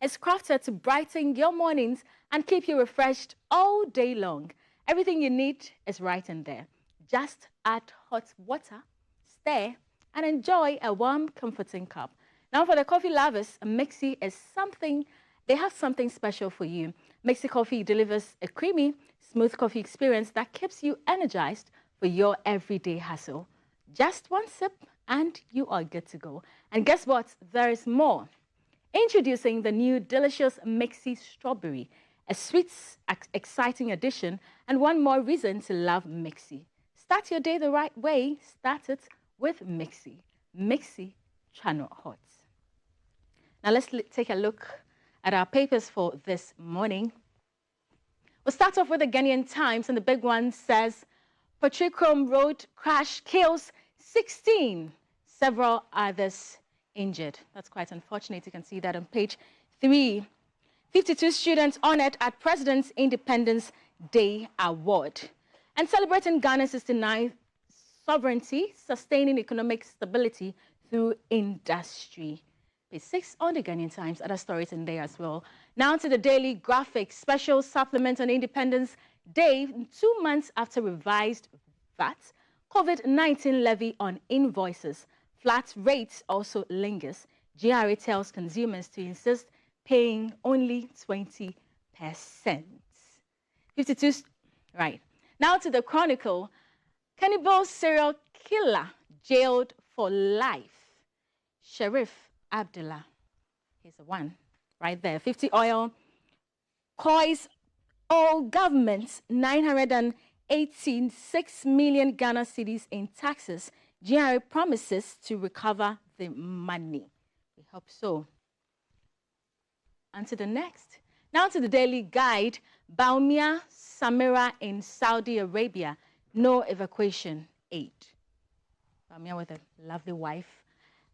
is crafted to brighten your mornings and keep you refreshed all day long. Everything you need is right in there. Just add hot water, stir, and enjoy a warm, comforting cup. Now for the coffee lovers, Mixi is something, they have something special for you. Mixi Coffee delivers a creamy, smooth coffee experience that keeps you energized for your everyday hustle. Just one sip and you are good to go. And guess what? There is more. Introducing the new delicious Mixi Strawberry, a sweet, exciting addition, and one more reason to love Mixi. Start your day the right way. Start it with Mixi. Mixi Channel Hot. Now let's take a look at our papers for this morning. We'll start off with the Ghanaian Times, and the big one says, Patricrom Road crash kills 16, several others injured. That's quite unfortunate. You can see that on page 3. 52 students honored at President's Independence Day Award. And celebrating Ghana's 69th sovereignty, sustaining economic stability through industry. Page 6 on the Ghanaian Times. Other stories in there as well. Now to the Daily Graphic. Special supplement on Independence Day, 2 months after revised VAT. COVID-19 levy on invoices. Flat rates also lingers. GRA tells consumers to insist paying only 20%. 52, right. Now to the Chronicle. Cannibal serial killer jailed for life. Sheriff Abdullah, he's the one right there. 50 oil coins all governments 986 million Ghana cedis in taxes. GRA promises to recover the money. We hope so. And to the next. Now to the Daily Guide. Baumia Samira in Saudi Arabia. No evacuation aid. Baumia with a lovely wife.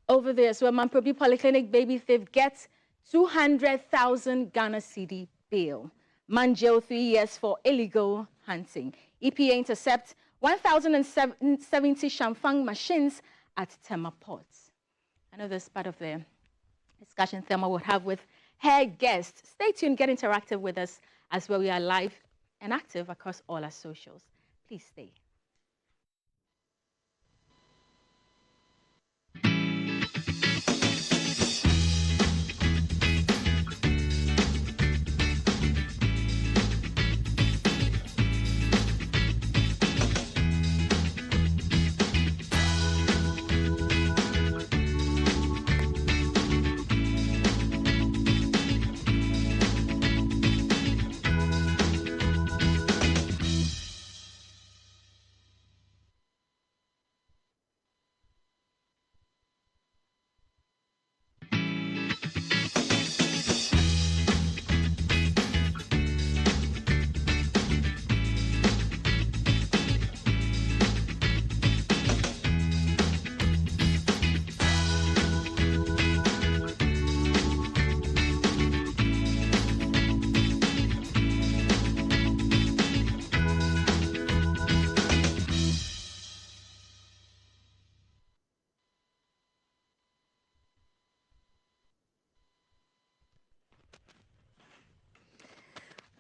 Over there as well, Mamprobi Polyclinic baby thief gets 200,000 Ghana cedi bail. Man jail 3 years for illegal hunting. EPA intercept 1,070 Shamfang machines at Tema Ports. I know this is part of the discussion Thelma will have with her guest. Stay tuned, get interactive with us as well. We are live and active across all our socials. Please stay.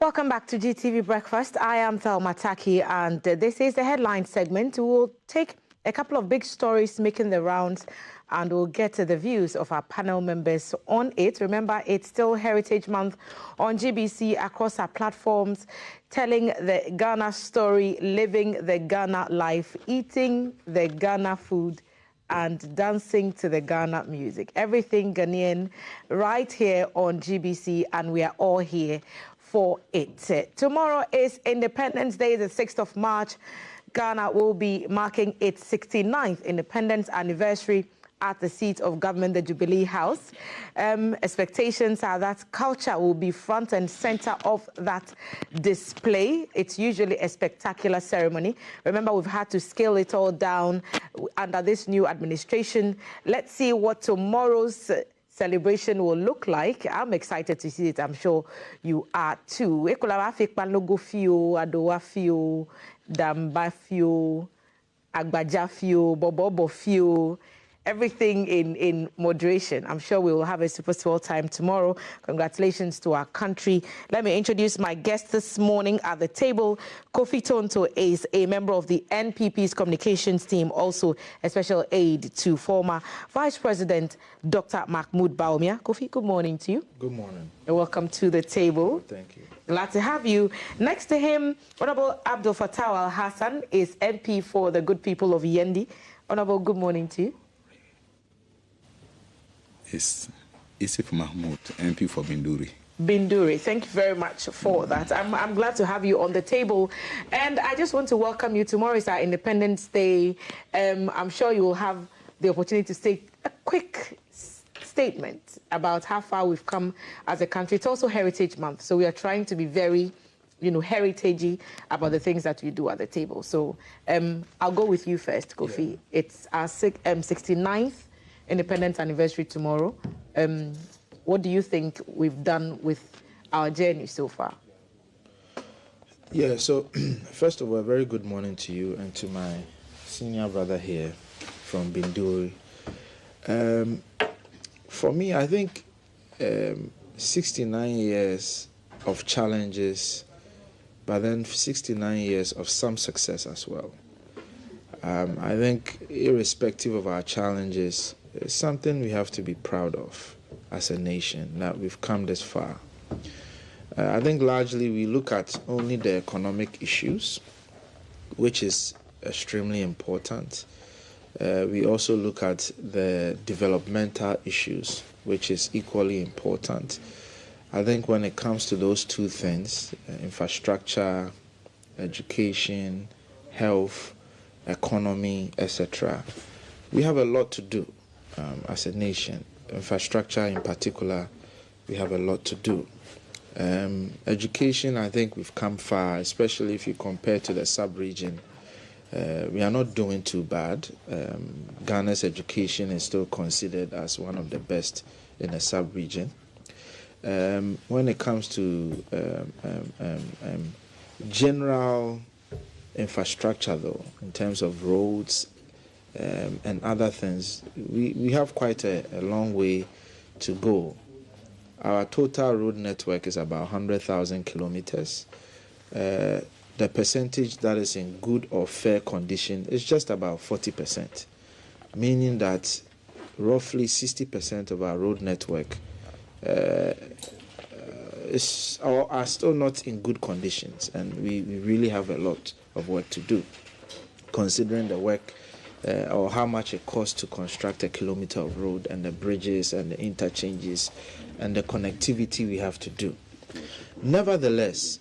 Welcome back to GTV Breakfast. I am Thelma Taki, and this is the headline segment. We'll take a couple of big stories making the rounds, and we'll get to the views of our panel members on it. Remember, it's still Heritage Month on GBC across our platforms, telling the Ghana story, living the Ghana life, eating the Ghana food, and dancing to the Ghana music. Everything Ghanaian right here on GBC, and we are all here for it. Tomorrow is Independence Day, the 6th of March. Ghana will be marking its 69th independence anniversary at the seat of government, the Jubilee House. Expectations are that culture will be front and center of that display. It's usually a spectacular ceremony. Remember, we've had to scale it all down under this new administration. Let's see what tomorrow's celebration will look like. I'm excited to see it. I'm sure you are too. Damba fio, Agbaja fio, Bobobo fio, everything in moderation. I'm sure we will have a super swell time tomorrow. Congratulations to our country. Let me introduce my guest this morning at the table. Kofi Tonto is a member of the NPP's communications team, also a special aide to former Vice President Dr. Mahmoud Bawumia. Kofi, good morning to you. Good morning. And welcome to the table. Thank you. Glad to have you. Next to him, Honorable Abdul Fattah Al-Hassan is MP for the good people of Yendi. Honorable, good morning to you. It's Isif Mahmoud, MP for Binduri. Binduri, thank you very much for that. I'm glad to have you on the table. And I just want to welcome you. Tomorrow is our Independence Day. I'm sure you will have the opportunity to say a quick statement about how far we've come as a country. It's also Heritage Month, so we are trying to be very, heritagey about the things that we do at the table. So I'll go with you first, Kofi. Yeah. It's our 69th Independence Anniversary tomorrow. What do you think we've done with our journey so far? Yeah, so first of all, a very good morning to you and to my senior brother here from Binduri. For me, I think 69 years of challenges, but then 69 years of some success as well. I think irrespective of our challenges, it's something we have to be proud of as a nation, that we've come this far. I think largely we look at only the economic issues, which is extremely important. We also look at the developmental issues, which is equally important. I think when it comes to those two things, infrastructure, education, health, economy, etc., we have a lot to do as a nation. Infrastructure in particular, we have a lot to do. Education, I think we've come far, especially if you compare to the sub-region. We are not doing too bad. Ghana's education is still considered as one of the best in the sub-region. When it comes to general infrastructure, though, in terms of roads and other things, we have quite a long way to go. Our total road network is about 100,000 kilometers. The percentage that is in good or fair condition is just about 40%, meaning that roughly 60% of our road network are still not in good conditions, and we really have a lot of work to do, considering the work or how much it costs to construct a kilometer of road and the bridges and the interchanges and the connectivity we have to do. Nevertheless,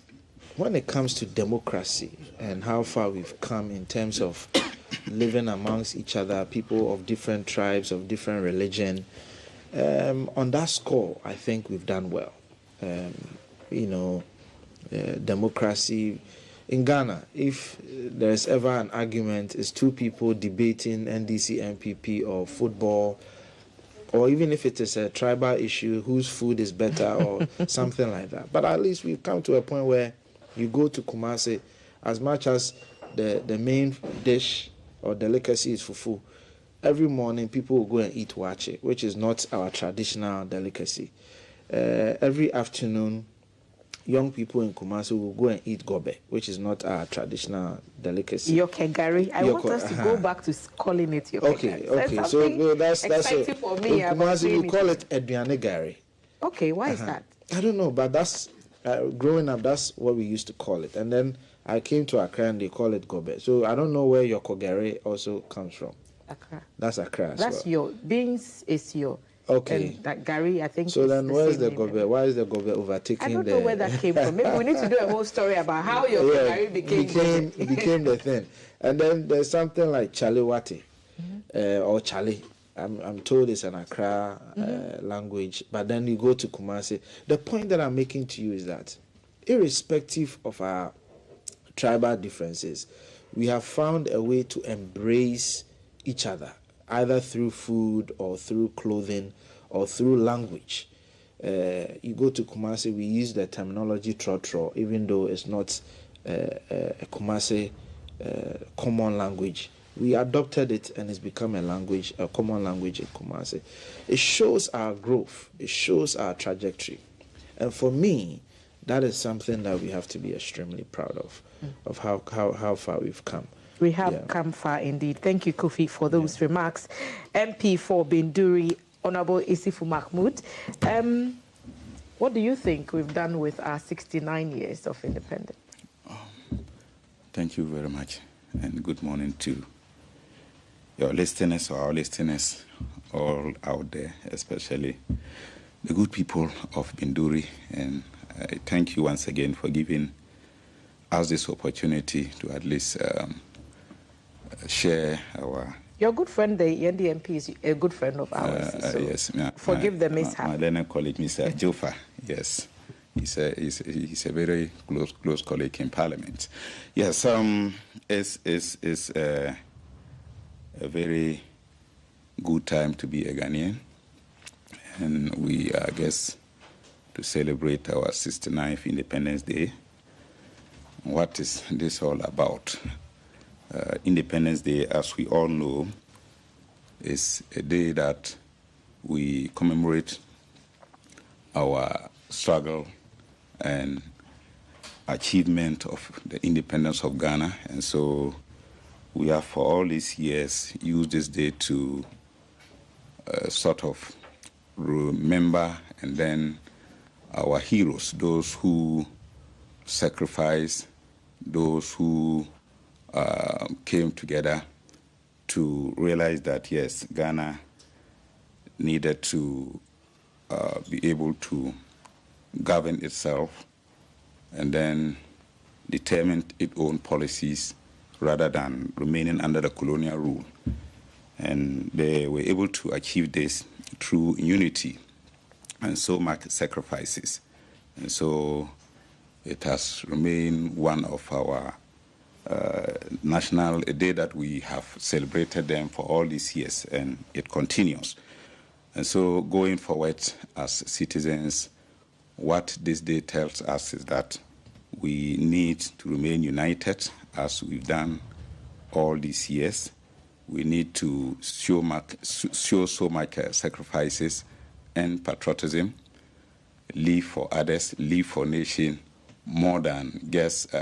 when it comes to democracy and how far we've come in terms of living amongst each other, people of different tribes, of different religion, on that score, I think we've done well. Democracy in Ghana, if there's ever an argument, it's two people debating NDC, MPP, or football, or even if it is a tribal issue, whose food is better or something like that. But at least we've come to a point where you go to Kumasi, as much as the main dish or delicacy is fufu, every morning people will go and eat wache, which is not our traditional delicacy. Every afternoon, young people in Kumasi will go and eat gobe, which is not our traditional delicacy. Yoke gari. I want us to go back to calling it yoke gari. Okay. So that's exciting for me. In Kumasi, we call it eduane gari. Okay, why is that? I don't know, but that's growing up. That's what we used to call it, and then I came to Accra and they call it gobe. So I don't know where your kogare also comes from. Accra. That's Accra. That's your beans is your. Okay. That Gary, I think. So then, where's the gobe? Why is the gobe overtaking? I don't know where that came from. Maybe we need to do a whole story about how your Gary became the thing. And then there's something like Chalewati, or Chale. I'm told it's an Accra language, but then you go to Kumasi. The point that I'm making to you is that, irrespective of our tribal differences, we have found a way to embrace each other, either through food or through clothing or through language. You go to Kumasi, we use the terminology trotro, even though it's not a Kumasi common language. we adopted it and it's become a language, a common language in Kumasi. It shows our growth. It shows our trajectory. And for me, that is something that we have to be extremely proud of how far we've come. We have come far indeed. Thank you, Kofi, for those remarks. MP for Binduri, Honorable Isifu Mahmood. What do you think we've done with our 69 years of independence? Thank you very much, and good morning to your listeners, or our listeners all out there, especially the good people of Binduri. And I thank you once again for giving us this opportunity to at least share our... Your good friend, the NDMP, is a good friend of ours. So yes, forgive the mishap. My learned colleague, Mr. Jofa, yes. He's a very close colleague in Parliament. Yes, it's a very good time to be a Ghanaian. And we are, I guess, to celebrate our 69th Independence Day. What is this all about? Independence Day, as we all know, is a day that we commemorate our struggle and achievement of the independence of Ghana. And so we have, for all these years, used this day to sort of remember and then our heroes, those who sacrificed, those who came together to realize that, yes, Ghana needed to be able to govern itself and then determine its own policies rather than remaining under the colonial rule. And they were able to achieve this through unity and so much sacrifices. And so it has remained one of our national, a day that we have celebrated them for all these years, and it continues. And so going forward as citizens, what this day tells us is that we need to remain united as we've done all these years. We need to show so much sacrifices and patriotism, live for others, live for nation, more than just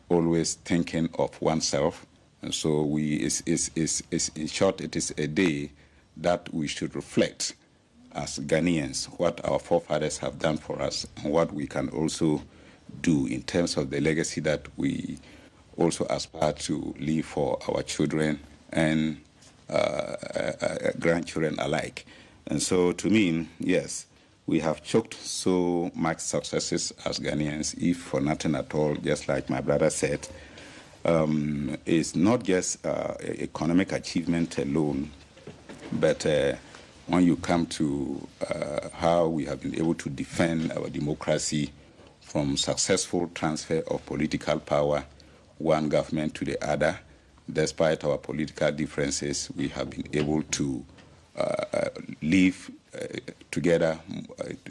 always thinking of oneself. And so in short, it is a day that we should reflect as Ghanaians what our forefathers have done for us and what we can also do in terms of the legacy that we also aspire to leave for our children and grandchildren alike. And so to me, yes, we have choked so much successes as Ghanaians, if for nothing at all, just like my brother said. It's not just economic achievement alone, but when you come to how we have been able to defend our democracy from successful transfer of political power, one government to the other, despite our political differences, we have been able to live together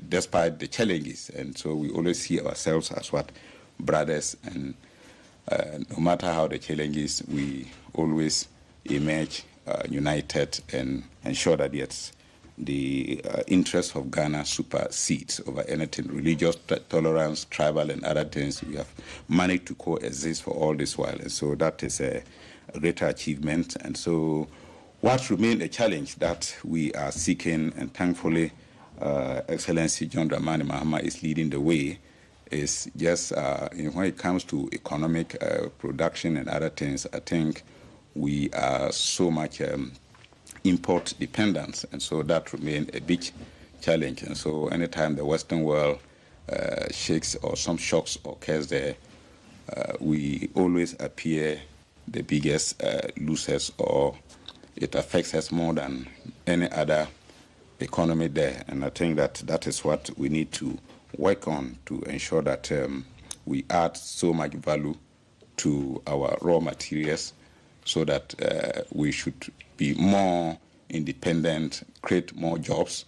despite the challenges. And so we always see ourselves as what brothers, and no matter how the challenges, we always emerge united and ensure that yes, the interests of Ghana supersedes over anything, religious tolerance, tribal and other things. We have managed to coexist for all this while, and so that is a greater achievement. And so what remains a challenge that we are seeking, and thankfully Excellency John Dramani Mahama is leading the way, is just when it comes to economic production and other things, I think we are so much import dependent, and so that remains a big challenge. And so anytime the Western world shakes or some shocks occurs there, we always appear the biggest losers, or it affects us more than any other economy there. And I think that is what we need to work on to ensure that we add so much value to our raw materials, so that we should be more independent, create more jobs,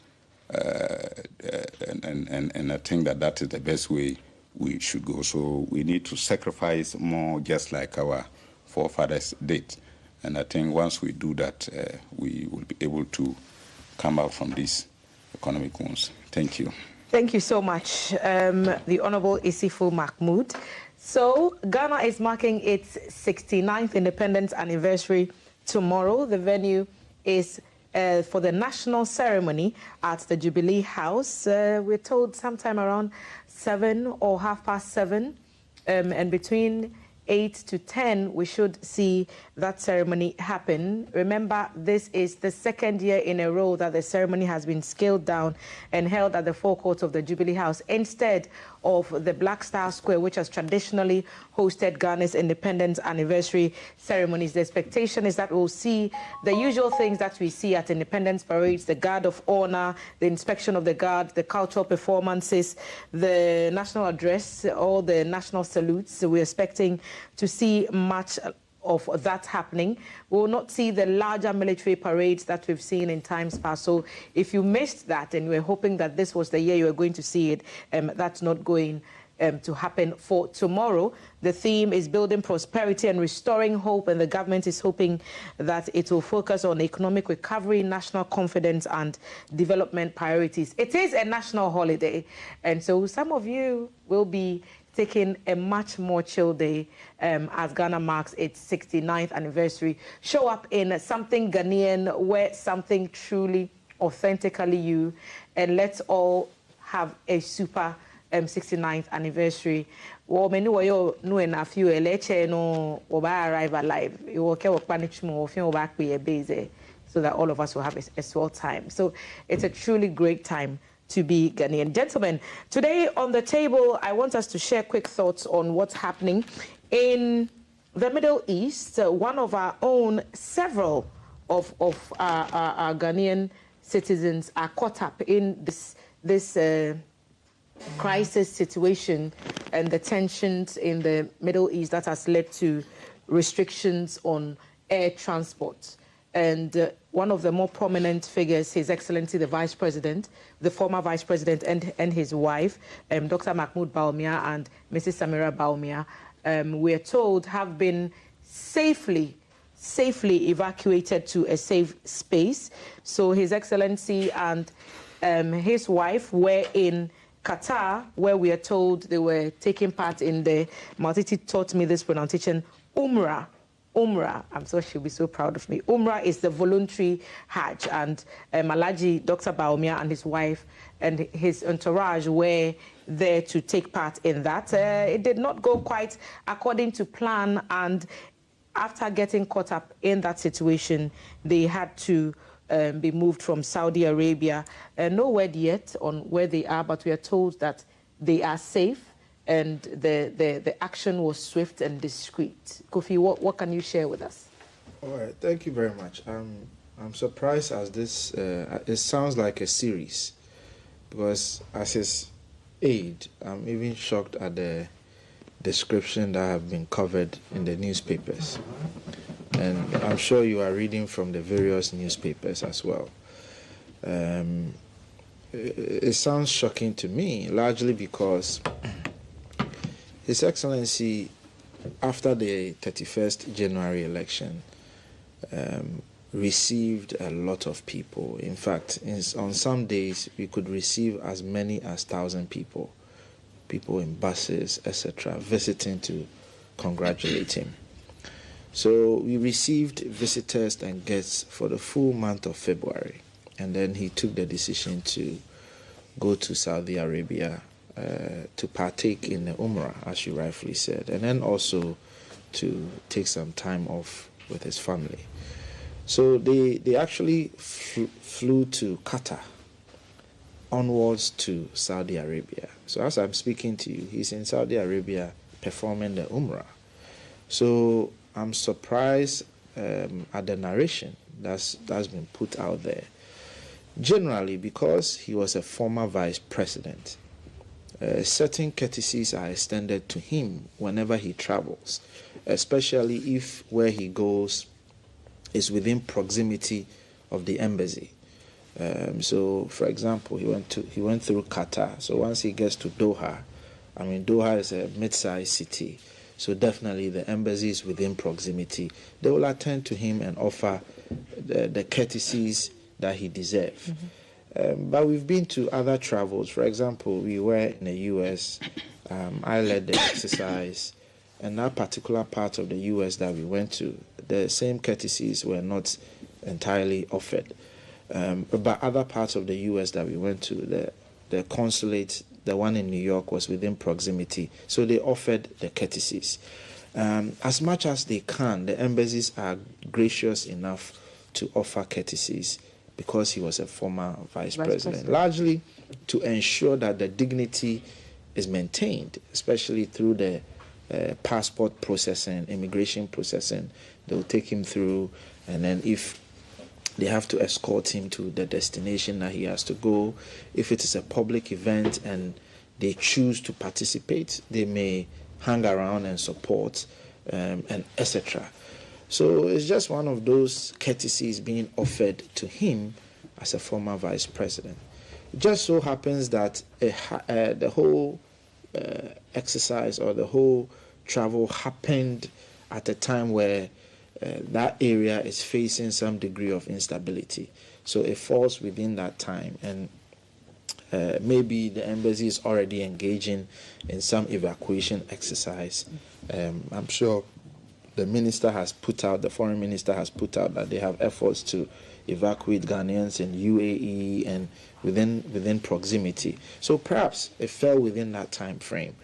and I think that is the best way we should go. So we need to sacrifice more, just like our forefathers did. And I think once we do that, we will be able to come out from these economic wounds. Thank you. Thank you so much, the Honorable Isifo Mahmood. So Ghana is marking its 69th independence anniversary tomorrow. The venue is for the national ceremony at the Jubilee House. We're told sometime around 7 or 7:30, and between 8 to 10, we should see that ceremony happen. Remember, this is the second year in a row that the ceremony has been scaled down and held at the forecourt of the Jubilee House instead of the Black Star Square, which has traditionally hosted Ghana's independence anniversary ceremonies. The expectation is that we'll see the usual things that we see at independence parades: the guard of honor, the inspection of the guard, the cultural performances, the national address, all the national salutes. So we're expecting to see much of that happening. We will not see the larger military parades that we've seen in times past. So if you missed that and you were hoping that this was the year you were going to see it, that's not going to happen for tomorrow. The theme is building prosperity and restoring hope, and the government is hoping that it will focus on economic recovery, national confidence, and development priorities. It is a national holiday, and so some of you will be taking a much more chill day as Ghana marks its 69th anniversary. Show up in something Ghanaian, wear something truly, authentically you, and let's all have a super 69th anniversary. Well, many of you know in a few election no arrive alive. You will care punish more of you back be a base so that all of us will have a swell time. So it's a truly great time to be Ghanaian. Gentlemen, today on the table, I want us to share quick thoughts on what's happening in the Middle East. One of our own, several of our Ghanaian citizens are caught up in this crisis situation and the tensions in the Middle East that has led to restrictions on air transport. And one of the more prominent figures, His Excellency the Vice President, the former Vice President and his wife, Dr. Mahmoud Bawumia and Mrs. Samira Bawumia, we're told have been safely evacuated to a safe space. So His Excellency and his wife were in Qatar, where we are told they were taking part in the, Maltiti taught me this pronunciation, Umrah. Umrah, I'm sure she'll be so proud of me. Umrah is the voluntary Hajj, and Malaji, Dr. Bawumia and his wife and his entourage were there to take part in that. It did not go quite according to plan, and after getting caught up in that situation, they had to be moved from Saudi Arabia. No word yet on where they are, but we are told that they are safe, and the action was swift and discreet. Kofi, what can you share with us? All right, thank you very much. I'm surprised as this, it sounds like a series, because as his aide, I'm even shocked at the description that have been covered in the newspapers. And I'm sure you are reading from the various newspapers as well. It sounds shocking to me, largely because His Excellency, after the 31st January election, received a lot of people. In fact, on some days, we could receive as many as 1,000 people in buses, etc., visiting to congratulate him. So we received visitors and guests for the full month of February, and then he took the decision to go to Saudi Arabia to partake in the Umrah, as you rightfully said, and then also to take some time off with his family. So they actually flew to Qatar, onwards to Saudi Arabia. So as I'm speaking to you, he's in Saudi Arabia performing the Umrah. So I'm surprised at the narration that's been put out there. Generally, because he was a former vice president, certain courtesies are extended to him whenever he travels, especially if where he goes is within proximity of the embassy. So, for example, he went through Qatar. So once he gets to Doha, I mean, Doha is a mid-sized city. So definitely the embassy is within proximity. They will attend to him and offer the courtesies that he deserves. But we've been to other travels. For example, we were in the U.S. I led the exercise, and that particular part of the U.S. that we went to, the same courtesies were not entirely offered. But other parts of the U.S. that we went to, the consulate, the one in New York, was within proximity, so they offered the courtesies. As much as they can, the embassies are gracious enough to offer courtesies because he was a former vice president, largely to ensure that the dignity is maintained, especially through the passport processing, immigration processing. They will take him through, and then if they have to escort him to the destination that he has to go, if it is a public event and they choose to participate, they may hang around and support, and etc. So it's just one of those courtesies being offered to him as a former vice president. It just so happens that the whole exercise or the whole travel happened at a time where that area is facing some degree of instability. So it falls within that time, and maybe the embassy is already engaging in some evacuation exercise. I'm sure the foreign minister has put out that they have efforts to evacuate Ghanaians in UAE and within proximity. So perhaps it fell within that time frame,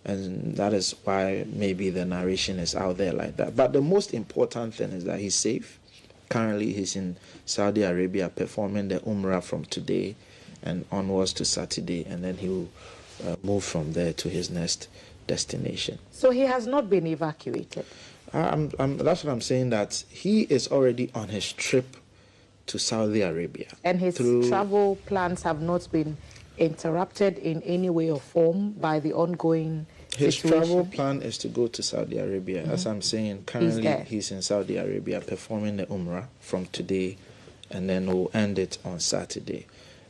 and that is why maybe the narration is out there like that. But the most important thing is that he's safe. Currently, he's in Saudi Arabia performing the Umrah from today and onwards to Saturday, and then he will move from there to his next destination. So he has not been evacuated? That's what I'm saying, that he is already on his trip to Saudi Arabia. And his travel plans have not been interrupted in any way or form by the ongoing His situation? travel plan is to go to Saudi Arabia. As I'm saying, currently he's in Saudi Arabia performing the Umrah from today, and then we'll end it on Saturday.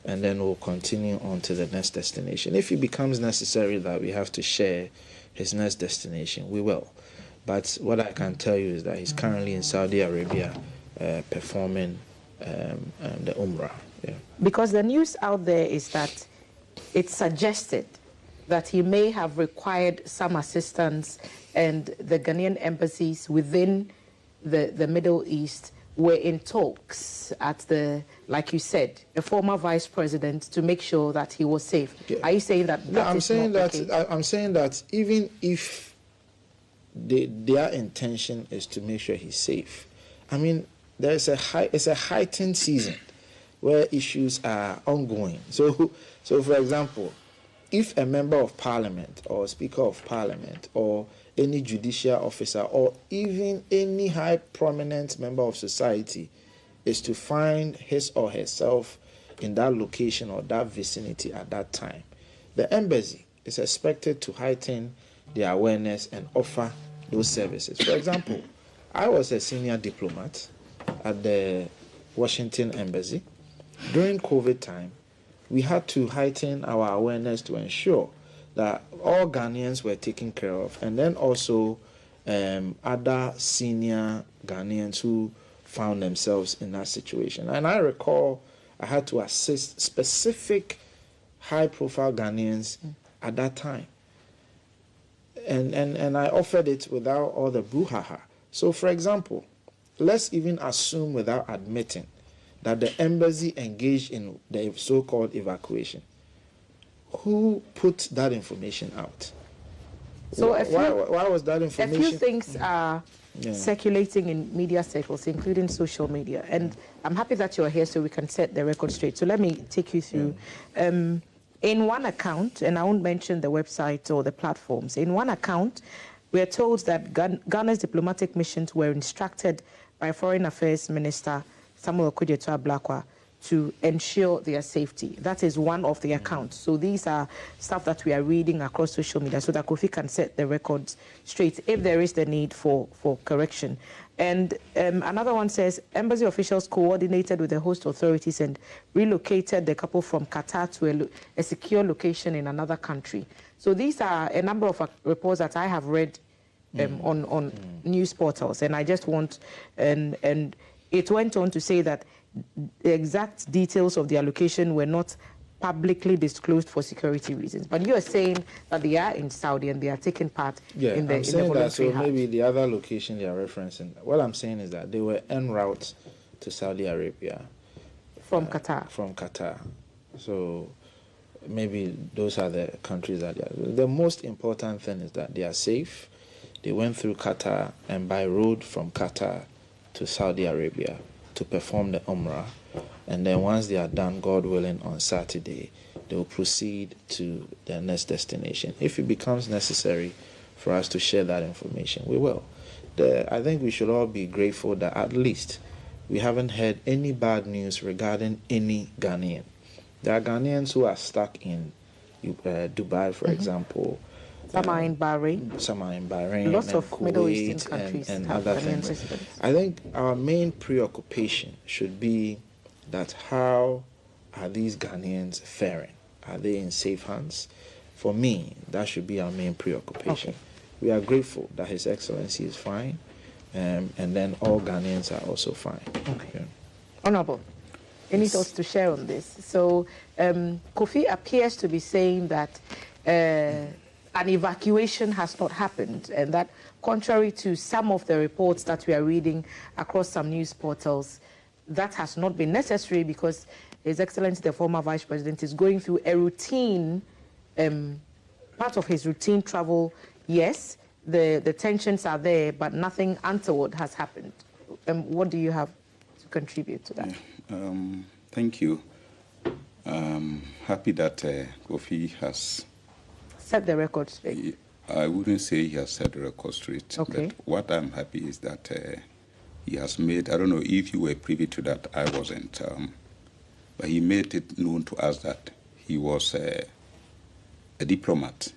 And then we'll continue on to the next destination. If it becomes necessary that we have to share his next destination, we will. But what I can tell you is that he's currently in Saudi Arabia performing the Umrah. Yeah. Because the news out there is that it's suggested that he may have required some assistance, and the Ghanaian embassies within the Middle East were in talks at like you said, the former vice president, to make sure that he was safe. Yeah. Are you saying that? I'm saying that even if their intention is to make sure he's safe, I mean, it's a heightened season where issues are ongoing. So for example, if a member of parliament or speaker of parliament or any judicial officer or even any high prominent member of society is to find his or herself in that location or that vicinity at that time, the embassy is expected to heighten their awareness and offer those services. For example, I was a senior diplomat at the Washington Embassy. During COVID time, we had to heighten our awareness to ensure that all Ghanaians were taken care of, and then also other senior Ghanaians who found themselves in that situation. And I recall I had to assist specific high-profile Ghanaians at that time. And I offered it without all the brouhaha. So, for example, let's even assume without admitting that the embassy engaged in the so-called evacuation. Who put that information out? So why was that information? A few things are circulating in media circles, including social media. And I'm happy that you're here so we can set the record straight. So let me take you through. In one account, and I won't mention the website or the platforms, in one account, we are told that Ghana's diplomatic missions were instructed by Foreign Affairs Minister Samuel Okudzeto Ablakwa to ensure their safety. That is one of the accounts. So these are stuff that we are reading across social media so that Kofi can set the records straight if there is the need for correction. And another one says, embassy officials coordinated with the host authorities and relocated the couple from Qatar to a secure location in another country. So these are a number of reports that I have read on news portals, and I just want, and it went on to say that the exact details of the allocation were not publicly disclosed for security reasons. But you are saying that they are in Saudi and they are taking part in the voluntary so Hajj. maybe the other location they are referencing. What I'm saying is that they were en route to Saudi Arabia From Qatar. From Qatar. So maybe those are the countries that they are. The most important thing is that they are safe. They went through Qatar and by road from Qatar to Saudi Arabia to perform the Umrah. And then once they are done, God willing, on Saturday, they will proceed to their next destination. If it becomes necessary for us to share that information, we will. I think we should all be grateful that at least we haven't heard any bad news regarding any Ghanaian. There are Ghanaians who are stuck in Dubai, for example. Some are in Bahrain. Some are in Bahrain. Lots of Kuwait Middle Eastern countries and have other Ghanaian things. citizens. I think our main preoccupation should be that how are these Ghanaians faring? Are they in safe hands? For me, that should be our main preoccupation. Okay. We are grateful that His Excellency is fine, and then all Ghanaians are also fine. Okay. Yeah. Honorable, any thoughts to share on this? So Kofi appears to be saying that an evacuation has not happened, and that contrary to some of the reports that we are reading across some news portals, that has not been necessary because His Excellency, the former Vice President, is going through a routine, part of his routine travel. Yes, the tensions are there, but nothing untoward has happened. What do you have to contribute to that? Thank you. Happy that Kofi has set the record straight. I wouldn't say he has set the record straight. Okay. But what I'm happy is that he has made, I don't know if you were privy to that, I wasn't, but he made it known to us that he was a diplomat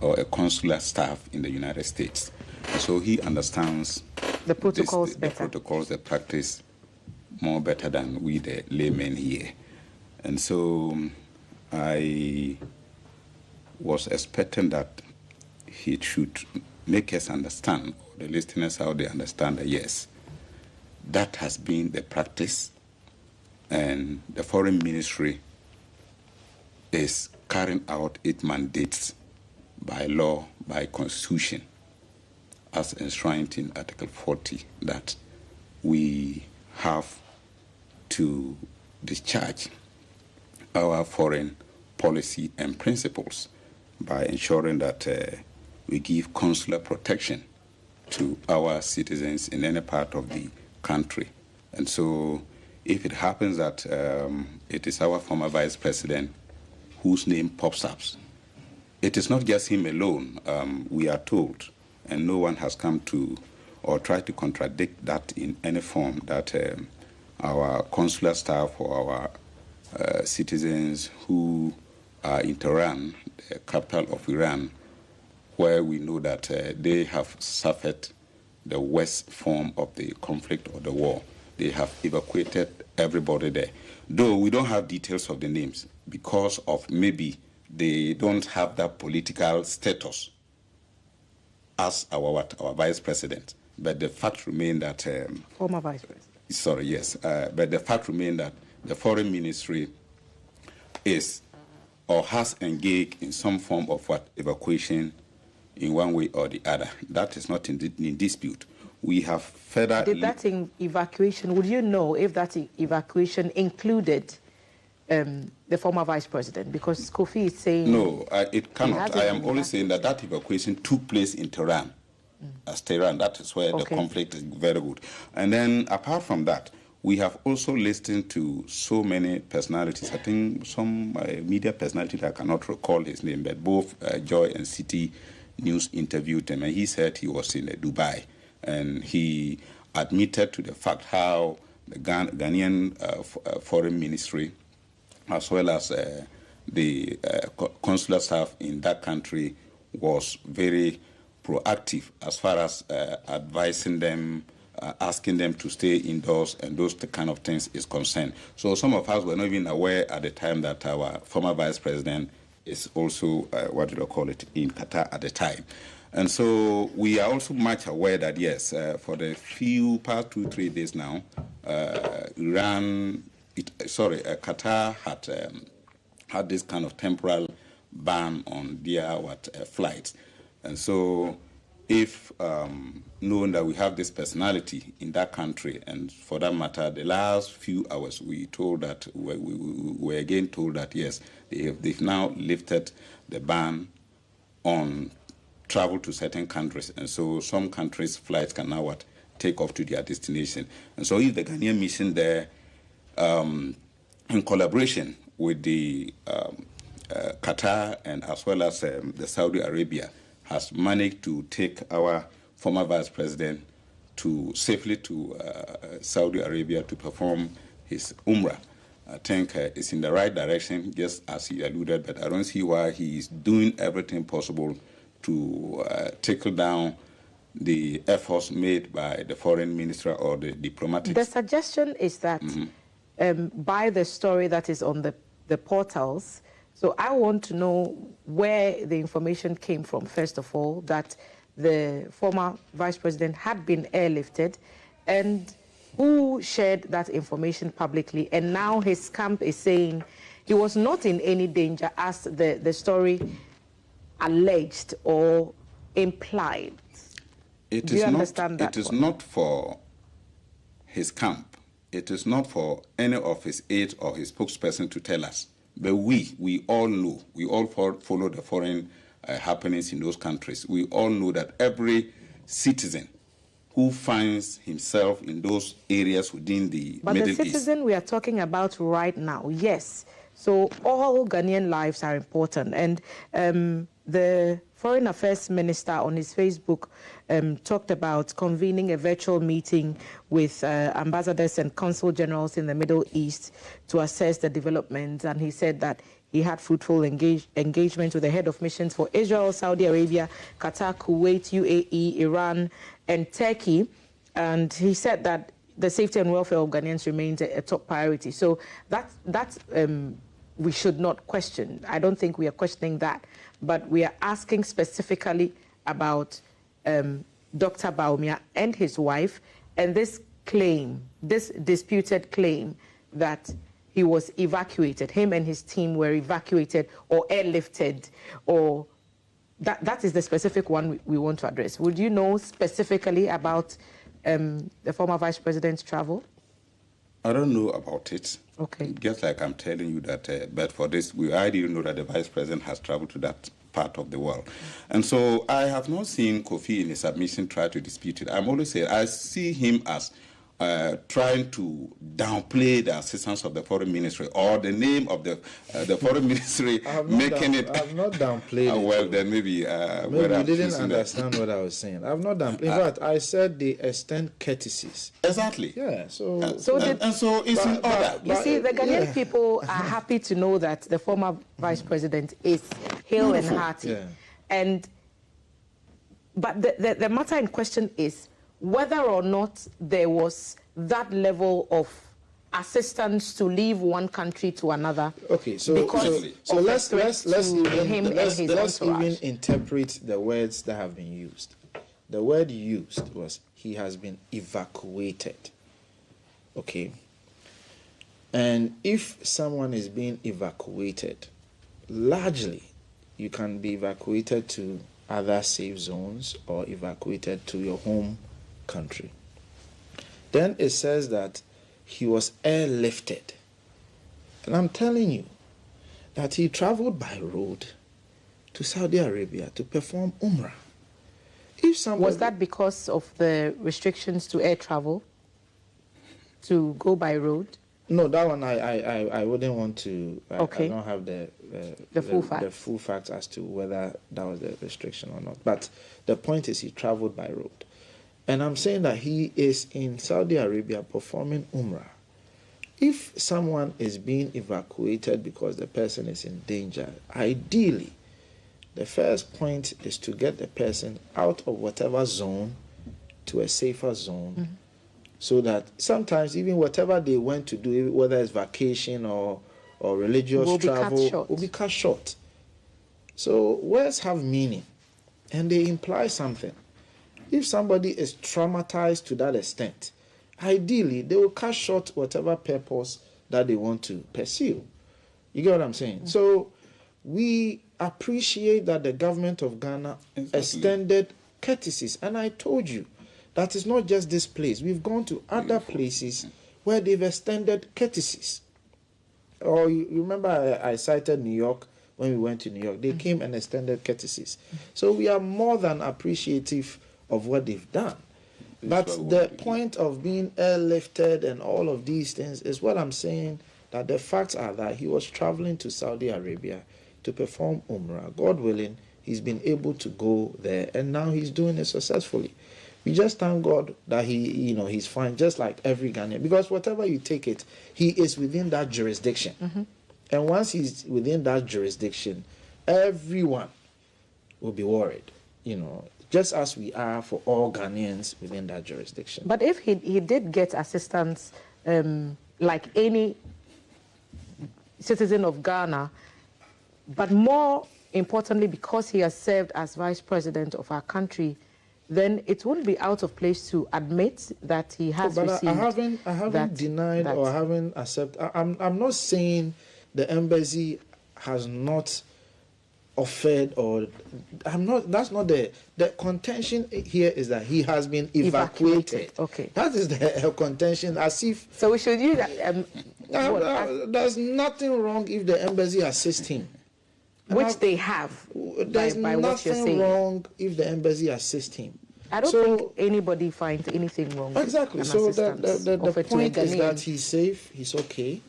or a consular staff in the United States. And so he understands the protocols the protocols, the practice more better than we, the laymen here. And so I was expecting that he should make us understand, or the listeners how they understand that yes, that has been the practice, and the foreign ministry is carrying out its mandates by law, by constitution, as enshrined in Article 40, that we have to discharge our foreign policy and principles by ensuring that we give consular protection to our citizens in any part of the country. And so if it happens that it is our former vice president whose name pops up, it is not just him alone, we are told, and no one has come to or tried to contradict that in any form, that our consular staff or our citizens who are in Tehran, the capital of Iran, where we know that they have suffered the worst form of the conflict or the war. They have evacuated everybody there. Though we don't have details of the names because of maybe they don't have that political status as our vice president. But the fact remains that... former vice president. Sorry, yes. But the fact remains that the foreign ministry is or has engaged in some form of evacuation in one way or the other. That is not in dispute. We have further... Did that evacuation, would you know if that evacuation included the former vice president? Because Kofi is saying... No, it cannot. I am only saying that that evacuation took place in Tehran. As Tehran, that is where the conflict is very good. And then apart from that, we have also listened to so many personalities. I think some media personality, I cannot recall his name, but both Joy and City News interviewed him, and he said he was in Dubai. And he admitted to the fact how the Ghanaian foreign ministry, as well as the consular staff in that country, was very proactive as far as advising them, asking them to stay indoors, and those kind of things is concerned. So some of us were not even aware at the time that our former vice president is also, in Qatar at the time. And so we are also much aware that, yes, for the past 2-3 days now, Qatar had this kind of temporal ban on their flights. And so if knowing that we have this personality in that country, and for that matter, the last few hours we told that we were again told that yes, they've now lifted the ban on travel to certain countries, and so some countries' flights can now take off to their destination. And so if the Ghanaian mission there, in collaboration with the Qatar and as well as the Saudi Arabia, has managed to take our former vice president safely to Saudi Arabia to perform his Umrah. I think it's in the right direction, just as he alluded, but I don't see why he is doing everything possible to tackle down the efforts made by the foreign minister or the diplomatic. The suggestion is that by the story that is on the portals, so I want to know where the information came from, first of all, that the former vice president had been airlifted, and who shared that information publicly. And now his camp is saying he was not in any danger, as the story alleged or implied. Do you understand that? It is not for his camp. It is not for any of his aides or his spokesperson to tell us. But we all know, we all follow the foreign happenings in those countries. We all know that every citizen who finds himself in those areas within the Middle East. But the citizen we are talking about right now, yes. So all Ghanaian lives are important. And the Foreign Affairs Minister on his Facebook talked about convening a virtual meeting with ambassadors and consul generals in the Middle East to assess the developments. And he said that he had fruitful engagement with the head of missions for Israel, Saudi Arabia, Qatar, Kuwait, UAE, Iran, and Turkey. And he said that the safety and welfare of Ghanaians remains a top priority. So that's we should not question. I don't think we are questioning that. But we are asking specifically about Dr. Bawumia and his wife, and this claim, this disputed claim that he was evacuated, him and his team were evacuated or airlifted, or that is the specific one we want to address. Would you know specifically about the former vice president's travel? I don't know about it. Okay. Just like I'm telling you that, but for this, I didn't know that the vice president has traveled to that part of the world. And so I have not seen Kofi in his submission try to dispute it. I'm always saying I see him as trying to downplay the assistance of the foreign ministry or the name of the foreign ministry, making it. I've not downplayed it. Well, then maybe you didn't understand what I was saying. I've not downplayed. In fact, I said they extend courtesies. Exactly. Yeah. So it's in order. You see, the Ghanaian people are happy to know that the former vice president is hale and hearty. Yeah. But the matter in question is whether or not there was that level of assistance to leave one country to another. Okay, so let's even interpret the words that have been used. The word used was he has been evacuated. Okay. And if someone is being evacuated, largely you can be evacuated to other safe zones or evacuated to your home country. Then it says that he was airlifted. And I'm telling you that he traveled by road to Saudi Arabia to perform Umrah. Was that because of the restrictions to air travel, to go by road? No, that one I wouldn't want to. Okay. I don't have the full facts as to whether that was the restriction or not. But the point is he traveled by road. And I'm saying that he is in Saudi Arabia performing Umrah. If someone is being evacuated because the person is in danger, ideally, the first point is to get the person out of whatever zone to a safer zone, so that sometimes even whatever they went to do, whether it's vacation or religious travel, will be cut short. So words have meaning. and they imply something. If somebody is traumatized to that extent, ideally, they will cut short whatever purpose that they want to pursue. You get what I'm saying? Mm-hmm. So we appreciate that the government of Ghana extended courtesies. And I told you that it's not just this place. We've gone to other places where they've extended courtesies. Or you remember I cited New York when we went to New York. They came and extended courtesies. So we are more than appreciative of what they've done. But the point of being airlifted and all of these things is what I'm saying, that the facts are that he was traveling to Saudi Arabia to perform Umrah. God willing, he's been able to go there, and now he's doing it successfully. We just thank God that he's fine, just like every Ghanaian, because whatever you take it, he is within that jurisdiction. Mm-hmm. And once he's within that jurisdiction, everyone will be worried, just as we are for all Ghanaians within that jurisdiction. But if he did get assistance, like any citizen of Ghana, but more importantly, because he has served as vice president of our country, then it wouldn't be out of place to admit that he has received. I haven't denied or I haven't accepted. I'm not saying the embassy has not offered, or that's not the contention here is that he has been evacuated. Okay, that is the contention. As if so we should use there's nothing wrong if the embassy assists him, which they have. There's by what you're saying. nothing wrong if the embassy assists him. I don't think anybody finds anything wrong. Exactly. So the point is that he's safe, he's okay,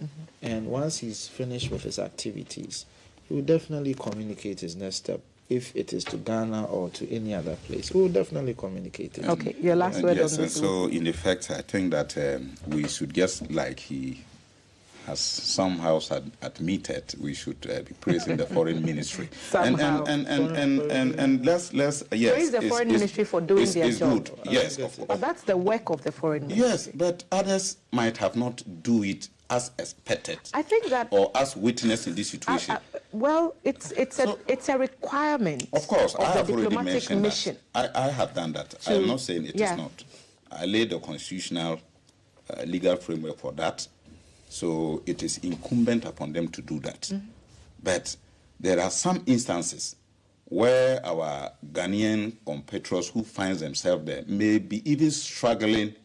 and once he's finished with his activities, he will definitely communicate his next step. If it is to Ghana or to any other place, we will definitely communicate it. Okay, your last word yes, on this. So in effect, I think that we should, just like he has somehow admitted, we should be praising the foreign ministry. And let's yes, praise the foreign ministry for doing their job. Good. Yes, but that's the work of the foreign ministry. Yes, but others might have not do it as expected. I think that, or as witnessed in this situation. Well, it's a requirement. Of course, I have the already diplomatic mentioned mission. that. I have done that. I am not saying it is not. I laid the constitutional legal framework for that. So it is incumbent upon them to do that. Mm-hmm. But there are some instances where our Ghanaian compatriots who find themselves there may be even struggling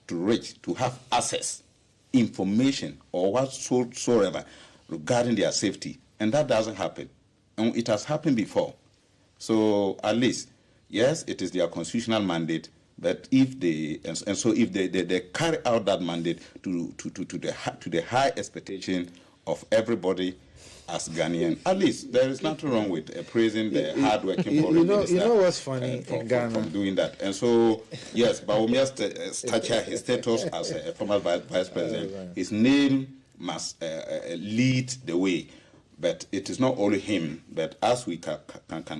to have access, information, or whatsoever regarding their safety. And that doesn't happen. And it has happened before. So at least, yes, it is their constitutional mandate. But if they they carry out that mandate to the high expectation of everybody as Ghanaian, at least there is nothing wrong with praising the hardworking foreign minister. You know what's funny in Ghana from doing that. And so yes, Bawumia's stature, his status as a former vice president, his name must lead the way. But it is not only him, but as we can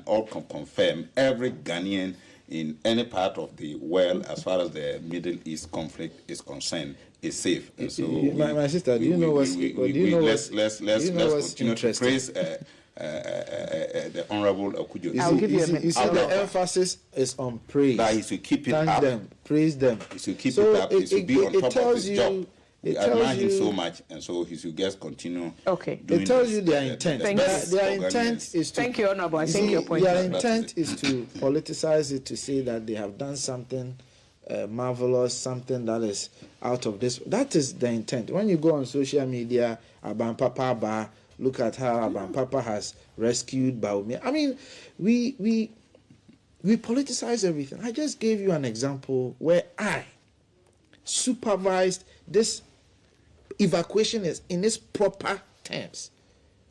all confirm, every Ghanaian in any part of the world, as far as the Middle East conflict is concerned, is safe. And so my sister, do you know what's let's continue to praise the Honorable Okudjo. I'll give you a minute. You see, the emphasis is on praise. That is to keep it Thank up. them, praise them. He should keep it up. He should be on top of his job. We admire him so much, and so he should just continue. Okay. It tells you their intent. Their intent is to. Thank you, Honorable. I think your point. Their intent is to politicize it, to say that they have done something marvelous, something that is out of this. That is the intent. When you go on social media, Aban Papa Ba, look at how Aban Papa has rescued Bawumia. I mean, we politicize everything. I just gave you an example where I supervised this evacuation is in its proper terms.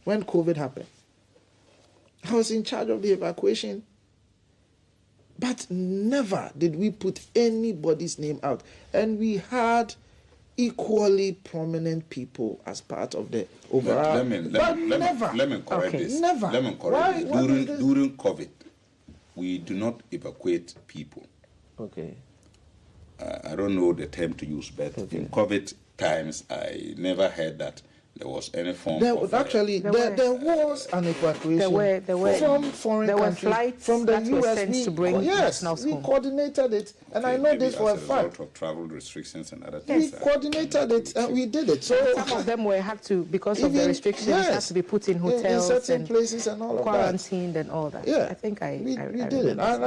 When COVID happened, I was in charge of the evacuation, but never did we put anybody's name out. And we had equally prominent people as part of the overall. Let me correct this. Never. Let me correct this. During COVID, we do not evacuate people. Okay. I don't know the term to use, but in COVID times, I never heard that there was any form There of... there was an evacuation from foreign countries, flights from the that were US. sent to bring nationals we home. coordinated it, and I know this for a fact. of travel restrictions and other We things. coordinated it, and we did it. So some of them had to, because of the Even- restrictions, yes, had to be put in hotels in certain and places and all of that. quarantined and all that. Yeah, I think we I did it, remember.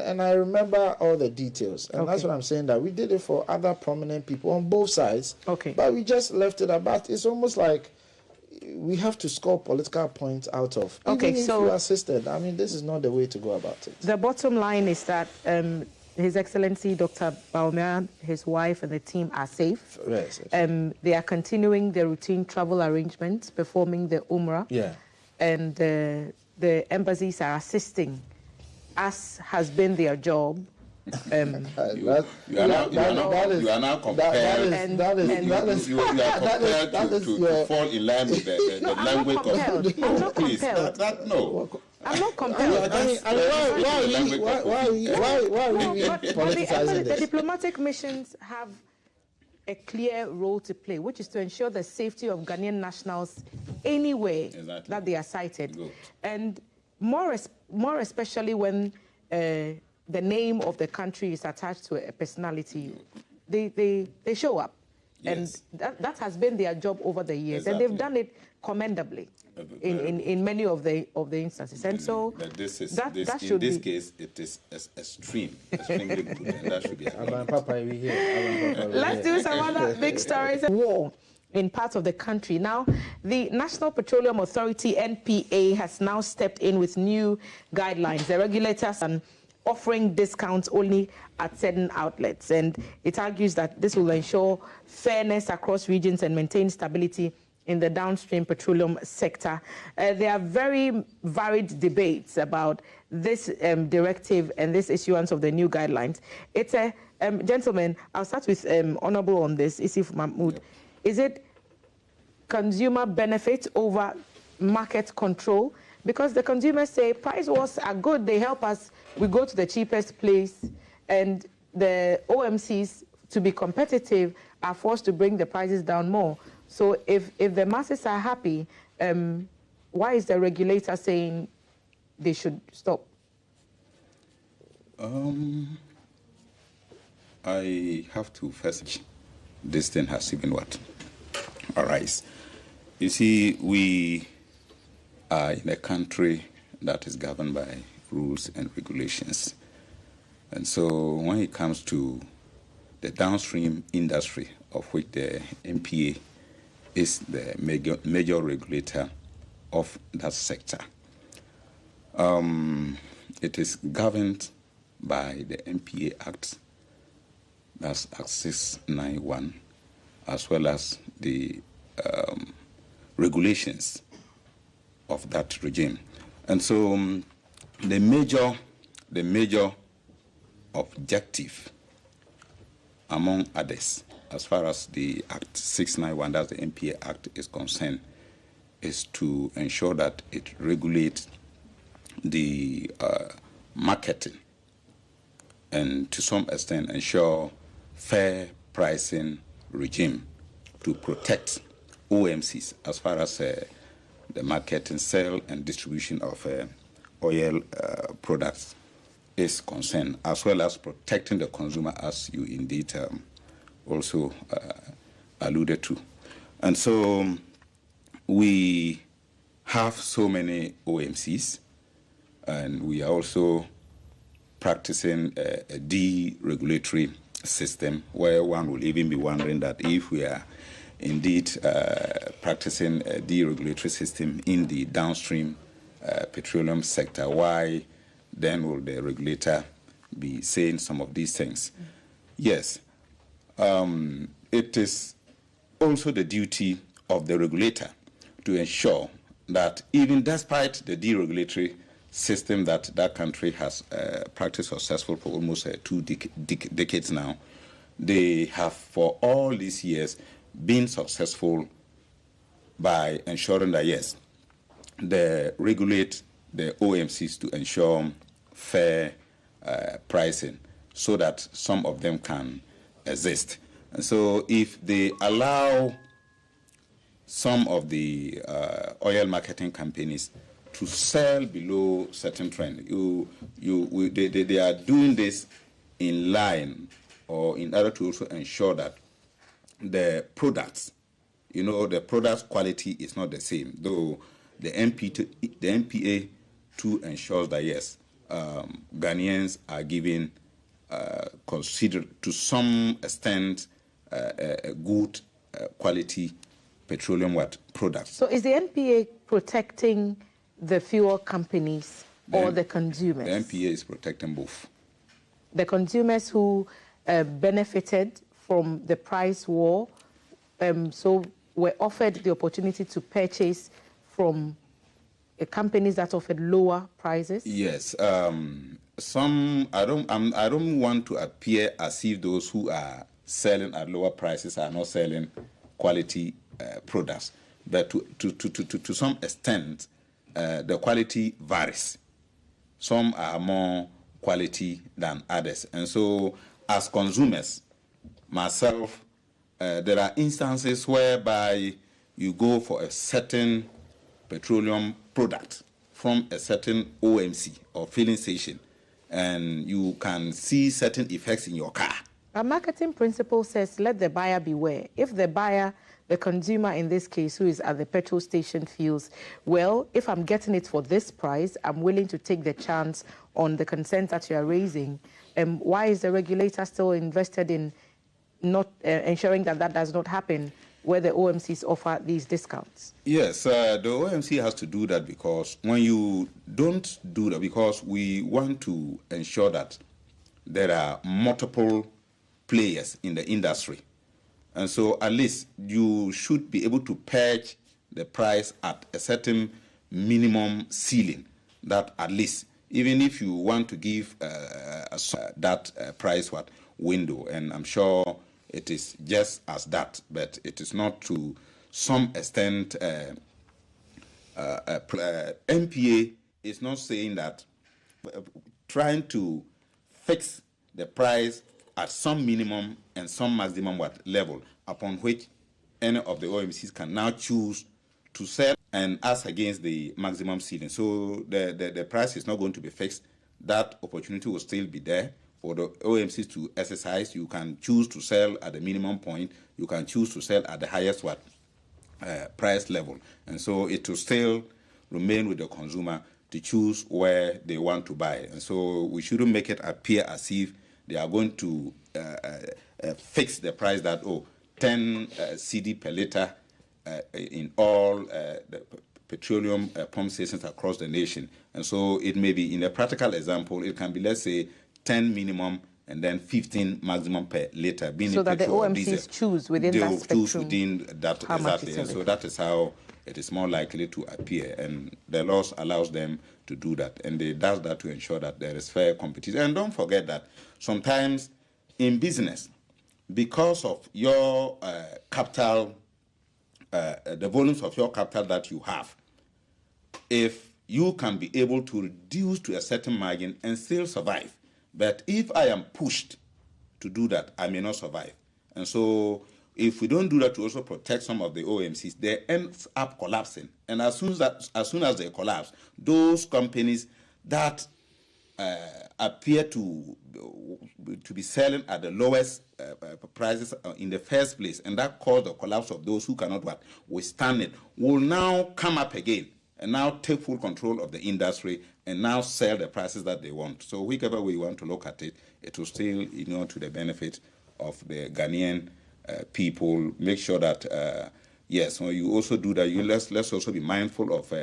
and I remember all the details, and that's Okay. what I'm saying, that we did it for other prominent people on both sides. Okay. But we just left it about. It's almost like we have to score political points out of. Okay, Even if so- you assisted, I mean, this is not the way to go about it. The bottom line is that His Excellency Dr. Bawumia, his wife, and the team are safe. Yes, yes. They are continuing their routine travel arrangements, performing the Umrah. Yeah. And the embassies are assisting, as has been their job. You are now compelled to fall in line with the language of... I'm not compelled. No. I'm not compelled. Why are we politicizing The this? diplomatic missions have a clear role to play, which is to ensure the safety of Ghanaian nationals anywhere that they are sighted. Good. And more especially when the name of the country is attached to a personality, they show up. Yes. And that has been their job over the years. Exactly. And they've done it commendably in many of the instances. And so But this is, that in should this be... case, it is extremely good, and that should be Aban Papa, we here. Let's do some other big stories. War in parts of the country. Now, the National Petroleum Authority, NPA, has now stepped in with new guidelines. The regulators are offering discounts only at certain outlets, and it argues that this will ensure fairness across regions and maintain stability in the downstream petroleum sector. There are very varied debates about this directive and this issuance of the new guidelines. It's a, gentlemen, I'll start with Honorable on this, Isif Mahmood. Is it consumer benefit over market control? Because the consumers say price wars are good, they help us, we go to the cheapest place, and the OMCs, to be competitive, are forced to bring the prices down more. So if the masses are happy, why is the regulator saying they should stop? I have to first, this thing has even what? Arise. You see, we are in a country that is governed by rules and regulations. And so when it comes to the downstream industry, of which the NPA is the major regulator of that sector, it is governed by the NPA Act, that's Act 691, as well as the regulations of that regime. And so the major objective, among others, as far as the Act 691, that's the NPA Act, is concerned, is to ensure that it regulates the marketing and to some extent ensure fair pricing regime to protect OMCs as far as the marketing, sale and distribution of oil products is concerned, as well as protecting the consumer, as you indeed also alluded to. And so we have so many OMCs, and we are also practicing a deregulatory system, where one will even be wondering that if we are indeed practicing a deregulatory system in the downstream petroleum sector, why then will the regulator be saying some of these things? Yes, it is also the duty of the regulator to ensure that even despite the deregulatory system that that country has practiced successful for almost 2 decades now, they have for all these years been successful by ensuring that, yes, they regulate the OMCs to ensure fair pricing so that some of them can exist. And so if they allow some of the oil marketing companies to sell below certain trend. They are doing this in line or in order to also ensure that the products, the product's quality is not the same. Though the NPA too ensures that yes, Ghanaians are given consider to some extent a good quality petroleum products. So is the NPA protecting the fuel companies or the consumers? The NPA is protecting both. The consumers who benefited from the price war, so were offered the opportunity to purchase from companies that offered lower prices? Yes. I don't want to appear as if those who are selling at lower prices are not selling quality products. But to some extent, the quality varies. Some are more quality than others. And so, as consumers, myself, there are instances whereby you go for a certain petroleum product from a certain OMC or filling station, and you can see certain effects in your car. Our marketing principle says, let the buyer beware. If the buyer, the consumer in this case, who is at the petrol station, feels, well, if I'm getting it for this price, I'm willing to take the chance on the concern that you are raising. Why is the regulator still invested in not ensuring that that does not happen where the OMCs offer these discounts? Yes, the OMC has to do that because when you don't do that, because we want to ensure that there are multiple players in the industry. And so at least you should be able to purge the price at a certain minimum ceiling that at least, even if you want to give that price window, and I'm sure it is just as that, but it is not to some extent. NPA is not saying that trying to fix the price at some minimum and some maximum level upon which any of the OMCs can now choose to sell and ask against the maximum ceiling. So the price is not going to be fixed. That opportunity will still be there for the OMCs to exercise. You can choose to sell at the minimum point. You can choose to sell at the highest price level. And so it will still remain with the consumer to choose where they want to buy. And so we shouldn't make it appear as if they are going to fix the price that, 10 CD per liter in all the petroleum pump stations across the nation. And so it may be, in a practical example, it can be, let's say, 10 minimum and then 15 maximum per liter. Being so that the OMCs choose within that spectrum. Choose within that, exactly. And so that is how it is more likely to appear. And the laws allows them to do that. And they does that to ensure that there is fair competition. And don't forget that sometimes in business, because of your capital, the volumes of your capital that you have, if you can be able to reduce to a certain margin and still survive. But if I am pushed to do that, I may not survive. And so if we don't do that to also protect some of the OMCs, they end up collapsing. And as soon as they collapse, those companies that appear to be selling at the lowest prices in the first place, and that caused the collapse of those who cannot withstand it, will now come up again and now take full control of the industry and now sell the prices that they want. So whichever way you want to look at it, it will still, to the benefit of the Ghanaian people. Make sure that, yes, when you also do that, let's also be mindful of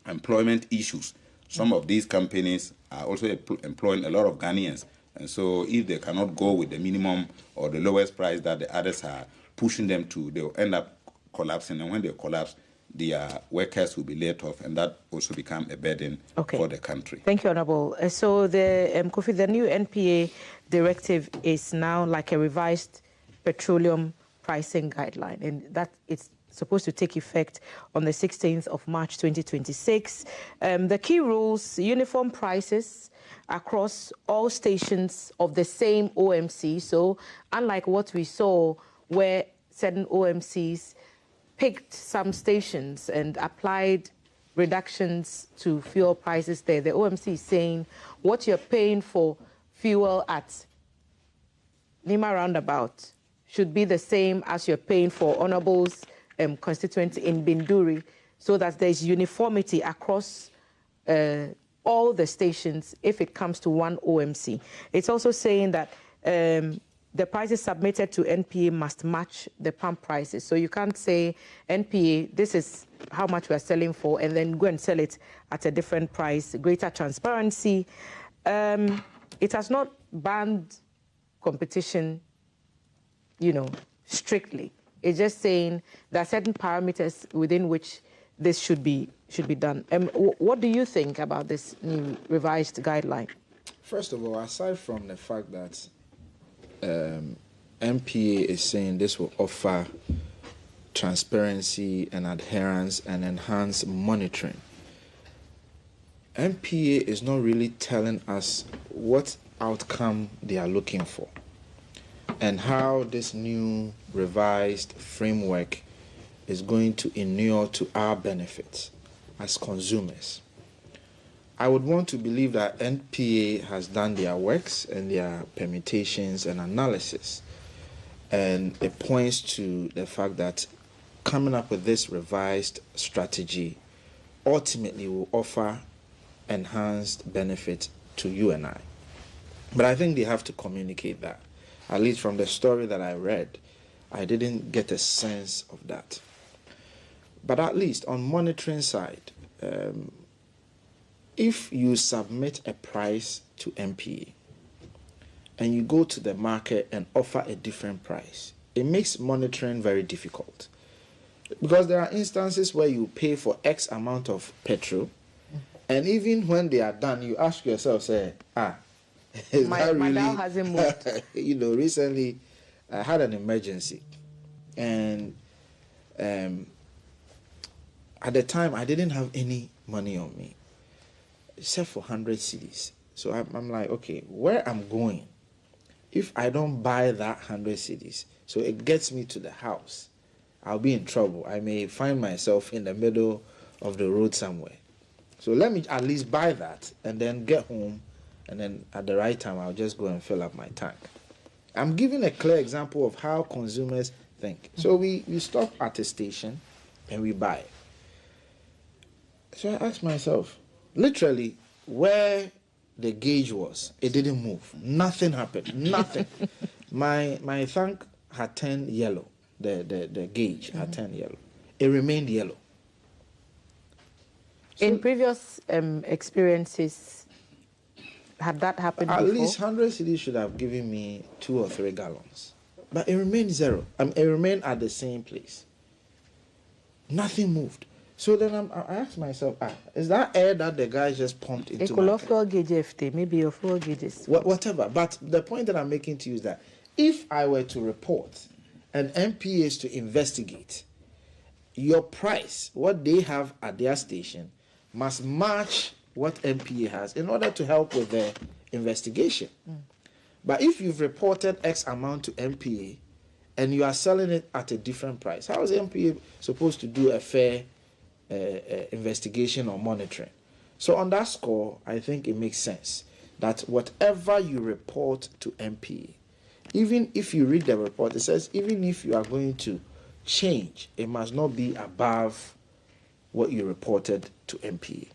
employment issues. Some of these companies are also employing a lot of Ghanaians. And so if they cannot go with the minimum or the lowest price that the others are pushing them to, they'll end up collapsing. And when they collapse, their workers will be laid off, and that also become a burden for the country. Thank you, Honorable. So the Kofi, the new NPA directive is now like a revised petroleum pricing guideline, and that it's supposed to take effect on the 16th of March 2026. The key rules: uniform prices across all stations of the same OMC. So unlike what we saw where certain OMCs picked some stations and applied reductions to fuel prices there. The OMC is saying what you're paying for fuel at Nima Roundabout should be the same as you're paying for Honorable's constituency in Binduri, so that there's uniformity across all the stations if it comes to one OMC. It's also saying that the prices submitted to NPA must match the pump prices. So you can't say, NPA, this is how much we're selling for, and then go and sell it at a different price. Greater transparency. It has not banned competition, strictly. It's just saying there are certain parameters within which this should be done. What do you think about this new revised guideline? First of all, aside from the fact that NPA is saying this will offer transparency and adherence and enhance monitoring, NPA is not really telling us what outcome they are looking for and how this new revised framework is going to inure to our benefits as consumers. I would want to believe that NPA has done their works and their permutations and analysis, and it points to the fact that coming up with this revised strategy ultimately will offer enhanced benefit to you and I. But I think they have to communicate that. At least from the story that I read, I didn't get a sense of that. But at least on monitoring side, if you submit a price to NPA and you go to the market and offer a different price, it makes monitoring very difficult. Because there are instances where you pay for X amount of petrol, and even when they are done, you ask yourself, say, is that really... My dial hasn't moved. Recently I had an emergency, and at the time I didn't have any money on me, except for 100 cedis. So I'm like, okay, where I'm going, if I don't buy that 100 cedis, so it gets me to the house, I'll be in trouble. I may find myself in the middle of the road somewhere. So let me at least buy that and then get home, and then at the right time, I'll just go and fill up my tank. I'm giving a clear example of how consumers think. So we stop at a station and we buy. So I asked myself, literally, where the gauge was, it didn't move. Nothing happened. Nothing. My tank had turned yellow. The gauge had turned yellow. It remained yellow. So, in previous experiences, had that happened at before? least 100 cedis should have given me 2 or 3 gallons. But it remained zero. It remained at the same place. Nothing moved. So then I asked myself, is that air that the guy just pumped into my car? Maybe your fuel gauges. Whatever. But the point that I'm making to you is that if I were to report and NPA is to investigate, your price, what they have at their station, must match what NPA has in order to help with the investigation. But if you've reported X amount to NPA and you are selling it at a different price, how is NPA supposed to do a fair investigation or monitoring? So on that score, I think it makes sense that whatever you report to NPA, even if you read the report, it says even if you are going to change, it must not be above what you reported to NPA.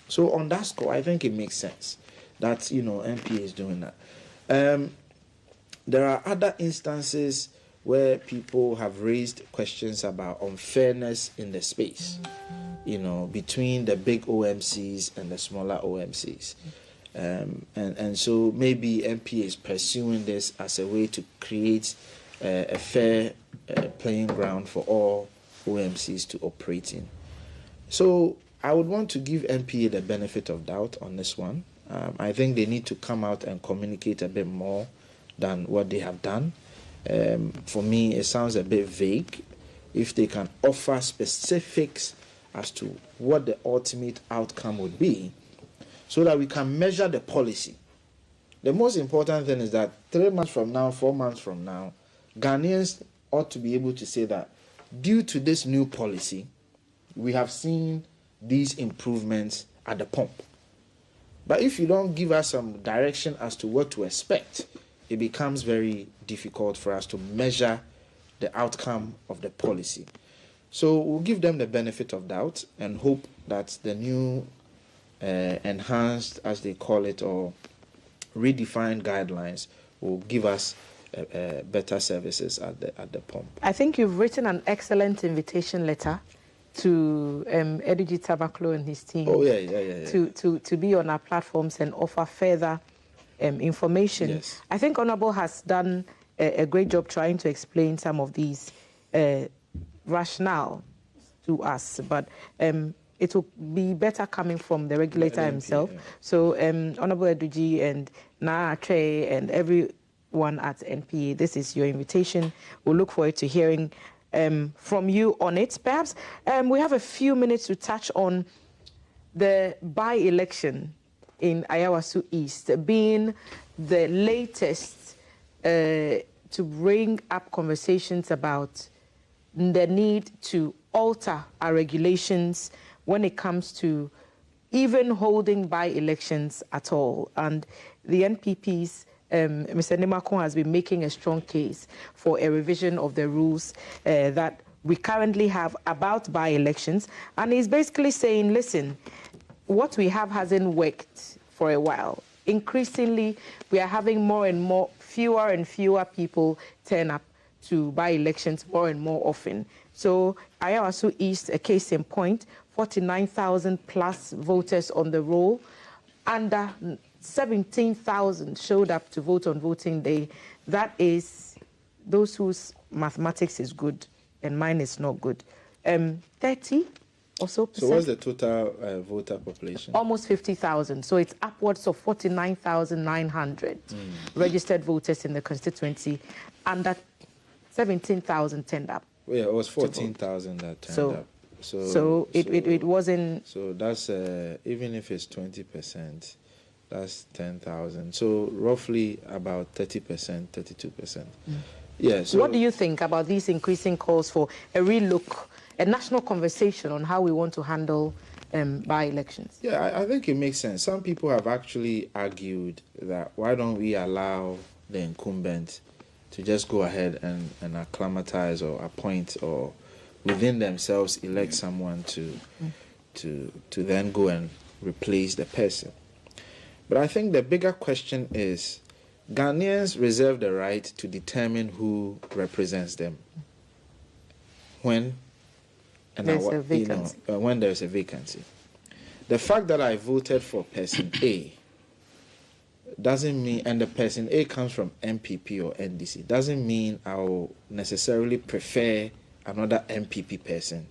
So on that score, I think it makes sense that, NPA is doing that. There are other instances where people have raised questions about unfairness in the space, between the big OMCs and the smaller OMCs. And so maybe NPA is pursuing this as a way to create a fair playing ground for all OMCs to operate in. So I would want to give NPA the benefit of doubt on this one. I think they need to come out and communicate a bit more than what they have done. For me, it sounds a bit vague. If they can offer specifics as to what the ultimate outcome would be, so that we can measure the policy. The most important thing is that 3 months from now, 4 months from now, Ghanaians ought to be able to say that due to this new policy, we have seen these improvements at the pump. But if you don't give us some direction as to what to expect, it becomes very difficult for us to measure the outcome of the policy. So we'll give them the benefit of doubt and hope that the new enhanced, as they call it, or redefined guidelines will give us better services at the pump. I think you've written an excellent invitation letter to Edudzi Tabaklo and his team. Oh, yeah. To be on our platforms and offer further information. Yes. I think Honorable has done a great job trying to explain some of these rationale to us, but it will be better coming from the regulator himself. Yeah. So Honorable Edudzi and Na Atweh and everyone at NPA, this is your invitation. We'll look forward to hearing from you on it. Perhaps we have a few minutes to touch on the by-election in Ayawaso East being the latest to bring up conversations about the need to alter our regulations when it comes to even holding by-elections at all. And the NPP's Mr. Nimako has been making a strong case for a revision of the rules that we currently have about by-elections. And he's basically saying, listen, what we have hasn't worked for a while. Increasingly, we are having fewer and fewer people turn up to by-elections more and more often. So Ayawaso East, a case in point, 49,000 plus voters on the roll. Under 17,000 showed up to vote on voting day. That is those whose mathematics is good and mine is not good. 30 or so percent. So what's the total voter population? Almost 50,000. So it's upwards of 49,900 registered voters in the constituency. Under 17,000 turned up. Well, yeah, it was 14,000 that turned up. So it wasn't. So that's even if it's 20%, that's 10,000. So roughly about 30%, 32%. Yeah. So what do you think about these increasing calls for a relook, a national conversation on how we want to handle by-elections? Yeah, I think it makes sense. Some people have actually argued that why don't we allow the incumbent to just go ahead and acclimatize or appoint or within themselves elect someone to then go and replace the person. But I think the bigger question is, Ghanaians reserve the right to determine who represents them when there's a vacancy. When there's a vacancy. The fact that I voted for person A doesn't mean, and the person A comes from MPP or NDC, doesn't mean I will necessarily prefer another MPP person,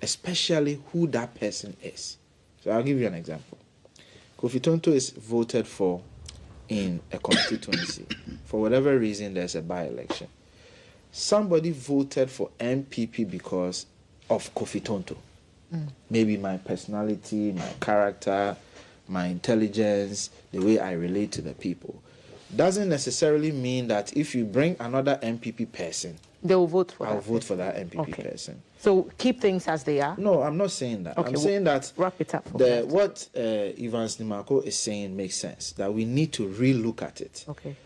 especially who that person is. So I'll give you an example. Kofi Tonto is voted for in a constituency. For whatever reason, there's a by-election. Somebody voted for MPP because of Kofi Tonto. Maybe my personality, my character, my intelligence, the way I relate to the people. Doesn't necessarily mean that if you bring another MPP person, they will vote for I'll vote for that MPP person. So keep things as they are? No, I'm not saying that. I'm saying that wrap it up. What Evans Nimako is saying makes sense, that we need to relook at it. Okay.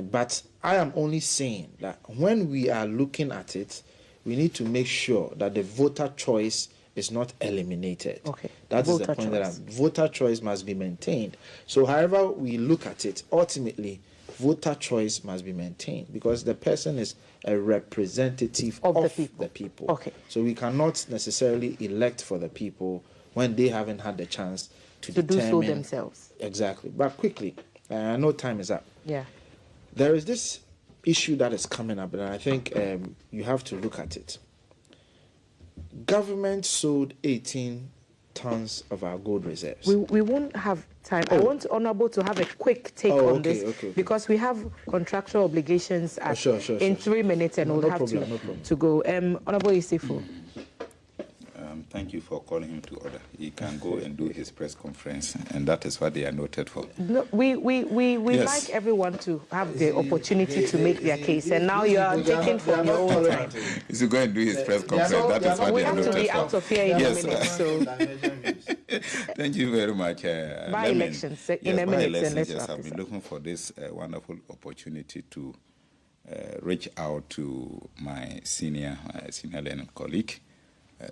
But I am only saying that when we are looking at it, we need to make sure that the voter choice is not eliminated. Okay. That is the point that voter choice must be maintained. So however we look at it, ultimately, voter choice must be maintained because the person is a representative of the people. Okay. So we cannot necessarily elect for the people when they haven't had the chance to determine. Do so themselves. Exactly. But quickly, I know time is up. Yeah. There is this issue that is coming up, and I think you have to look at it. Government sold 18 tons of our gold reserves. We won't have time. I want Honorable to have a quick take on this because we have contractual obligations in 3 minutes and we'll have to go. Honorable Isifo. thank you for calling him to order. He can go and do his press conference, and that is what they are noted for. No, we Yes. like everyone to have the opportunity to make their case, and now you are taking from your own time. He's going to do his press conference. That is what We they are have to noted be for. out of here in Yes. a minute, so Thank you very much. By-elections, in a minute, then let's yes, wrap I've this been up. looking for this wonderful opportunity to reach out to my senior learning colleague,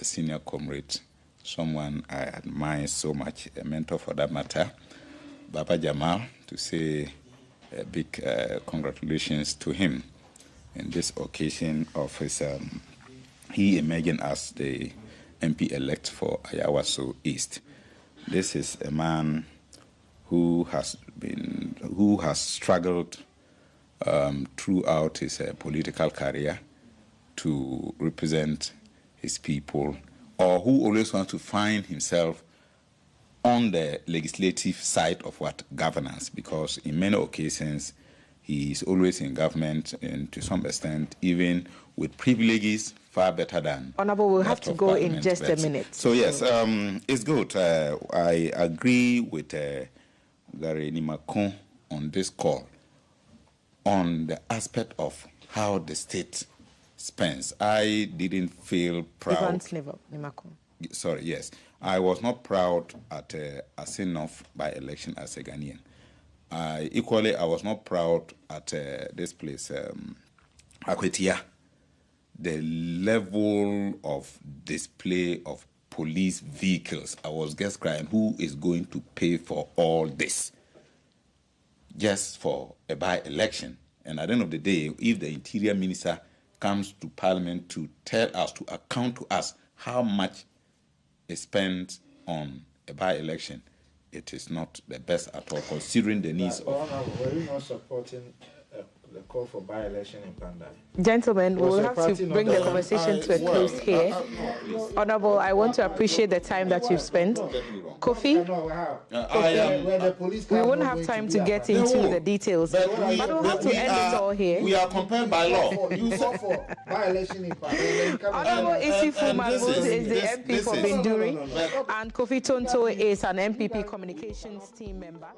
senior comrade, someone I admire so much, a mentor for that matter, Baba Jamal, to say a big congratulations to him in this occasion of his he emerging as the MP-elect for Ayawaso East. This is a man who has struggled throughout his political career to represent his people, or who always wants to find himself on the legislative side of what governance, because in many occasions he is always in government, and to some extent even with privileges far better than Honorable, we'll have that to of go in Parliament. just a minute. So yes, it's good. I agree with Gary Nimakon on this call on the aspect of how the state spends. I didn't feel proud. Sorry, yes. I was not proud at Asinov by-election as a Ghanaian. Equally, I was not proud at this place, Akwetia. The level of display of police vehicles, I was just crying, who is going to pay for all this? Just for a by-election. And at the end of the day, if the Interior Minister comes to Parliament to tell us, to account to us how much is spent on a by-election, it is not the best at all, considering the needs of... Were you not supporting the call for by-election in Pandai? Gentlemen, we will have to bring the conversation to a close here. Honorable, I want to appreciate the time that you've spent. Kofi, we won't have time to get into the details, but we'll have to end it all here. We are compelled by law. You fought for by-election in Pandai. Honorable Isifu Mahmoud is the MP for Binduri, and Kofi Tonto is an MPP communications team member.